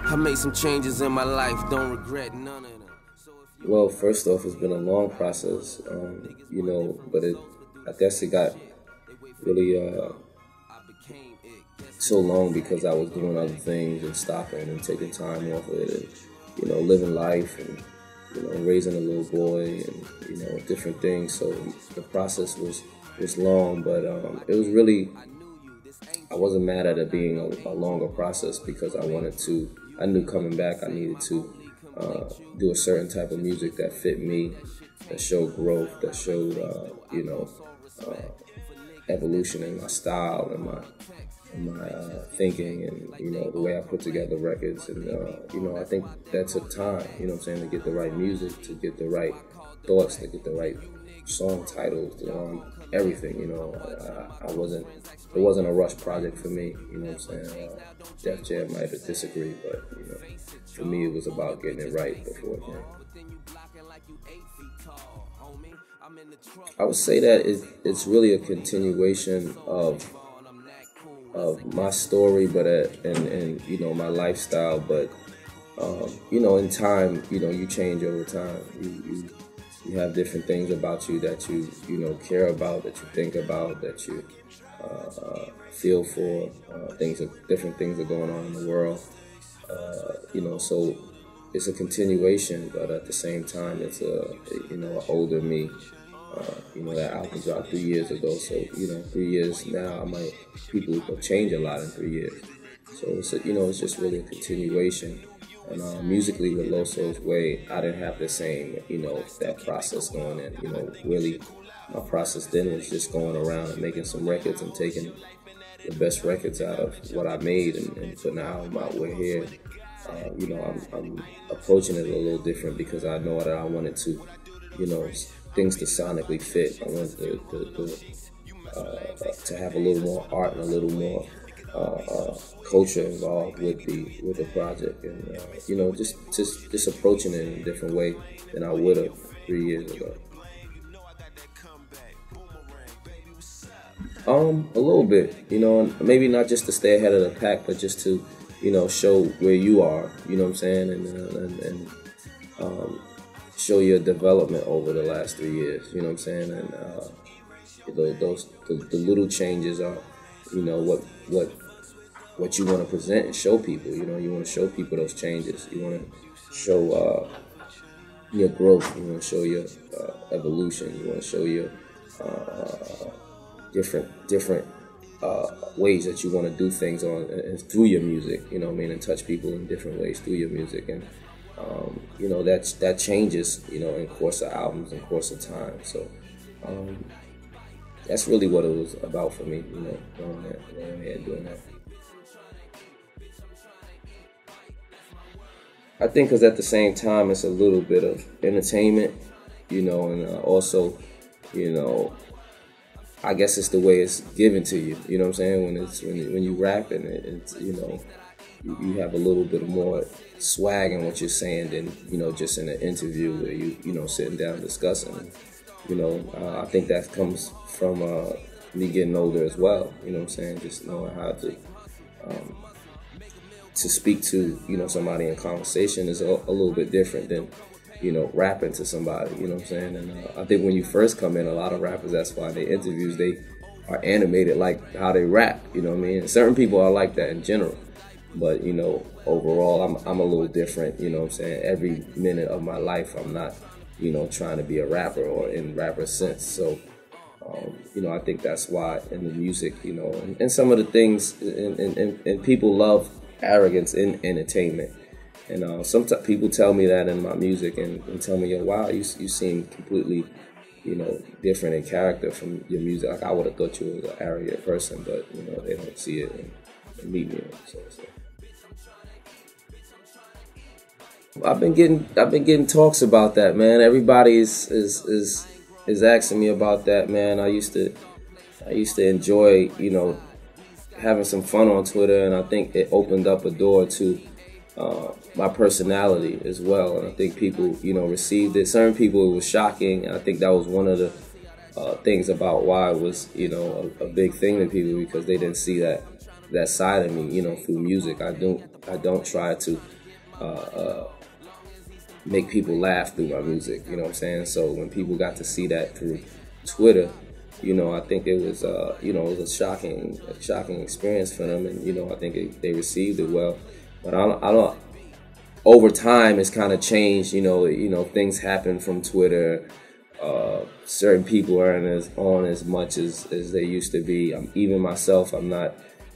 I made some changes in my life, don't regret none of them. Well, first off, it's been a long process, you know, but I guess it got really so long because I was doing other things and stopping and taking time off of it and, you know, living life and, you know, raising a little boy and, you know, different things. So the process was long, but it was really, I wasn't mad at it being a longer process because I knew coming back I needed to do a certain type of music that fit me, that showed growth, that showed, you know, evolution in my style and my thinking and, you know, the way I put together records. And, you know, I think that took time, you know what I'm saying, to get the right music, to get the right thoughts, to get the right song titles, everything, you know. It wasn't a rush project for me, you know what I'm saying. Def Jam might have disagreed, but, you know, for me it was about getting it right before then. I would say that it's really a continuation of my story, but and you know, my lifestyle. But you know, in time, you know, you change over time. You have different things about you that you know, care about, that you think about, that you feel for. Different things are going on in the world. You know, so it's a continuation, but at the same time, it's you know, an older me. You know, that album dropped 3 years ago, so, you know, 3 years now, people will change a lot in 3 years. So, you know, it's just really a continuation. And musically, with Loso's Way, I didn't have the same, you know, that process going in. You know, really, my process then was just going around and making some records and taking the best records out of what I made and putting the album out. We're here. You know, I'm approaching it a little different because I know that I wanted to, you know, things to sonically fit. I wanted to have a little more art and a little more culture involved with the project, and you know, just approaching it in a different way than I would have 3 years ago. A little bit, you know, and maybe not just to stay ahead of the pack, but just to, you know, show where you are, you know what I'm saying, and show your development over the last 3 years, you know what I'm saying, and the little changes are, you know, what you want to present and show people. You know, you want to show people those changes. You want to show your growth. You want to show your evolution. You want to show your different ways that you want to do things on and through your music. You know what I mean, and touch people in different ways through your music. And you know, that changes, you know, in course of albums, in course of time. So that's really what it was about for me, you know, going ahead and doing that. I think because at the same time, it's a little bit of entertainment, you know, and also, you know, I guess it's the way it's given to you. You know what I'm saying? When you rap and it's, you know, you have a little bit more swag in what you're saying than, you know, just in an interview where you know, sitting down discussing. And, you know, I think that comes from me getting older as well. You know what I'm saying? Just knowing how to speak to, you know, somebody in conversation is a little bit different than, you know, rapping to somebody. You know what I'm saying? And I think when you first come in, a lot of rappers, that's why they interviews, they are animated like how they rap. You know what I mean? And certain people are like that in general. But, you know, overall, I'm a little different, you know what I'm saying? Every minute of my life, I'm not, you know, trying to be a rapper or in rapper sense. So, you know, I think that's why in the music, you know, and some of the things, and people love arrogance in entertainment. And sometimes people tell me that in my music and tell me, yo, wow, you seem completely, you know, different in character from your music. Like, I would have thought you were an arrogant person, but, you know, they don't see it and meet me. So. I've been getting talks about that, man. Everybody is asking me about that, man. I used to enjoy, you know, having some fun on Twitter, and I think it opened up a door to my personality as well. And I think people, you know, received it. Certain people, it was shocking. I think that was one of the things about why it was, you know, a big thing to people, because they didn't see that side of me, you know, through music. I don't try to make people laugh through my music, you know what I'm saying? So when people got to see that through Twitter, you know, I think it was, you know, it was a shocking experience for them, and you know, I think they received it well. But I don't. Over time, it's kind of changed. You know, things happen from Twitter. Certain people aren't on as much as they used to be. Even myself, I'm not,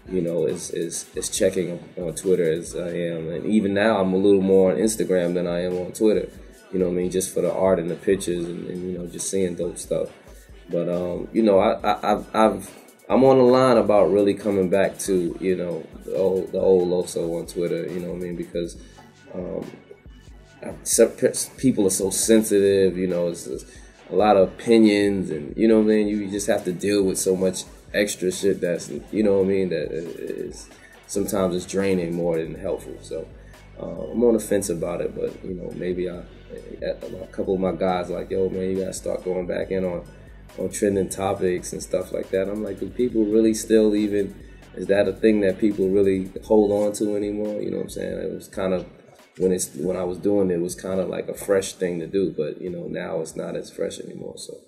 you know, as checking on Twitter as I am, and even now, I'm a little more on Instagram than I am on Twitter. You know what I mean? Just for the art and the pictures, and you know, just seeing dope stuff. But you know, I'm on the line about really coming back to, you know, the old Loso on Twitter. You know what I mean? Because people are so sensitive. You know, it's a lot of opinions, and you know what I mean. You just have to deal with so much extra shit that's, you know what I mean, that is sometimes it's draining more than helpful. So I'm on the fence about it, but you know, maybe a couple of my guys like, yo man, you gotta start going back in on trending topics and stuff like that. I'm like, do people really still even, is that a thing that people really hold on to anymore? You know what I'm saying? It was kind of, when I was doing it, it was kind of like a fresh thing to do, but you know, now it's not as fresh anymore. So